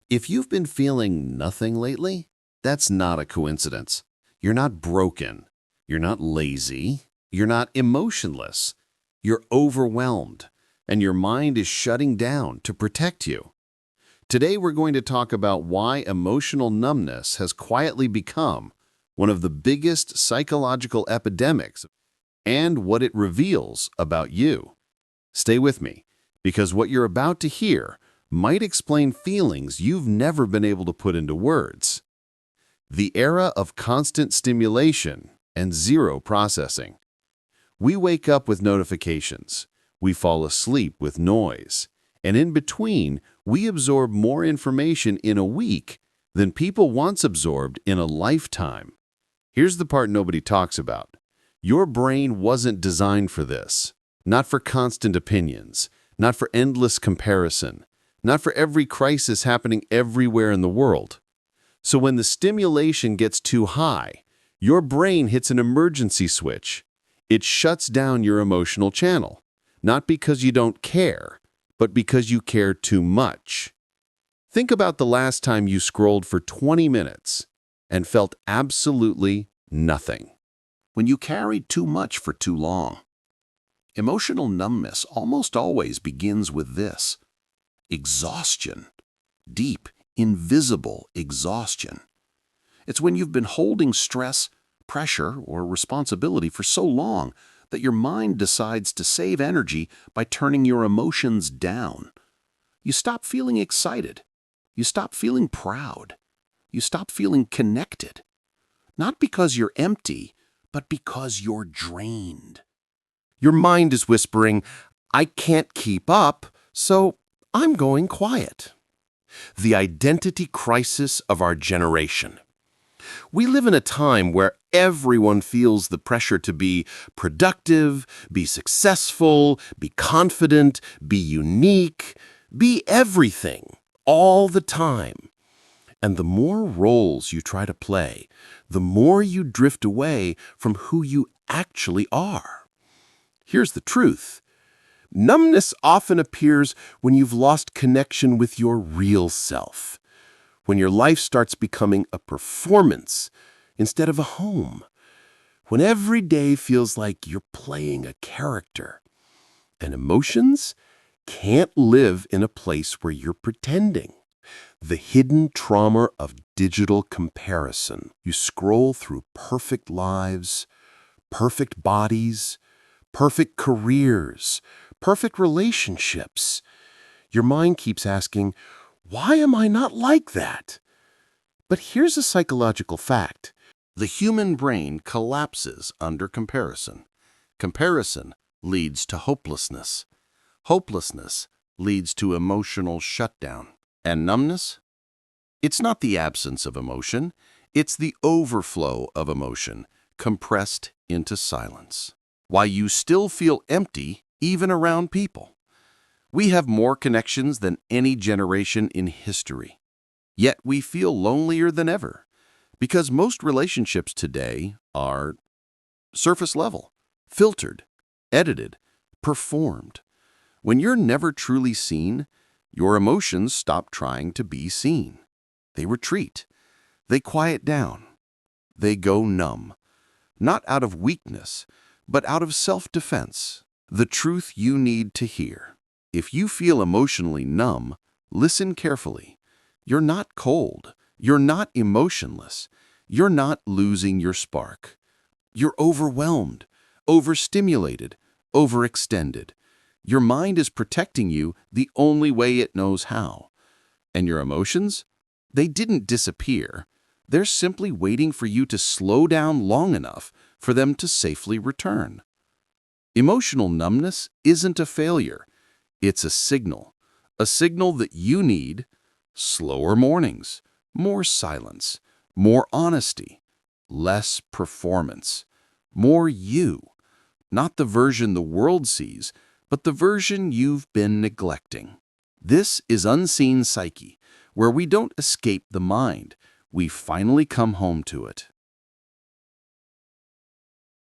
If you've been feeling nothing lately, that's not a coincidence. You're not broken. You're not lazy. You're not emotionless. You're overwhelmed, and your mind is shutting down to protect you. Today, we're going to talk about why emotional numbness has quietly become one of the biggest psychological epidemics and what it reveals about you. Stay with me, because what you're about to hear might explain feelings you've never been able to put into words. The era of constant stimulation and zero processing. We wake up with notifications. We fall asleep with noise. And in between, we absorb more information in a week than people once absorbed in a lifetime. Here's the part nobody talks about. Your brain wasn't designed for this. Not for constant opinions. Not for endless comparison. Not for every crisis happening everywhere in the world. So when the stimulation gets too high, your brain hits an emergency switch. It shuts down your emotional channel, not because you don't care, but because you care too much. Think about the last time you scrolled for 20 minutes and felt absolutely nothing. When you carried too much for too long. Emotional numbness almost always begins with this: exhaustion. Deep, invisible exhaustion. It's when you've been holding stress, pressure, or responsibility for so long that your mind decides to save energy by turning your emotions down. You stop feeling excited. You stop feeling proud. You stop feeling connected. Not because you're empty, but because you're drained. Your mind is whispering, "I can't keep up, so I'm going quiet." The identity crisis of our generation. We live in a time where everyone feels the pressure to be productive, be successful, be confident, be unique, be everything, all the time. And the more roles you try to play, the more you drift away from who you actually are. Here's the truth. Numbness often appears when you've lost connection with your real self, when your life starts becoming a performance instead of a home, when every day feels like you're playing a character, and emotions can't live in a place where you're pretending. The hidden trauma of digital comparison. You scroll through perfect lives, perfect bodies, perfect careers, perfect relationships. Your mind keeps asking, why am I not like that? But here's a psychological fact. The human brain collapses under comparison. Comparison leads to hopelessness. Hopelessness leads to emotional shutdown. And numbness? It's not the absence of emotion. It's the overflow of emotion compressed into silence. Why you still feel empty even around people. We have more connections than any generation in history. Yet we feel lonelier than ever because most relationships today are surface level, filtered, edited, performed. When you're never truly seen, your emotions stop trying to be seen. They retreat. They quiet down. They go numb. Not out of weakness, but out of self-defense. The truth you need to hear. If you feel emotionally numb, listen carefully. You're not cold. You're not emotionless. You're not losing your spark. You're overwhelmed, overstimulated, overextended. Your mind is protecting you the only way it knows how. And your emotions? They didn't disappear. They're simply waiting for you to slow down long enough for them to safely return. Emotional numbness isn't a failure. It's a signal that you need slower mornings, more silence, more honesty, less performance, more you. Not the version the world sees, but the version you've been neglecting. This is Unseen Psyche, where we don't escape the mind. We finally come home to it.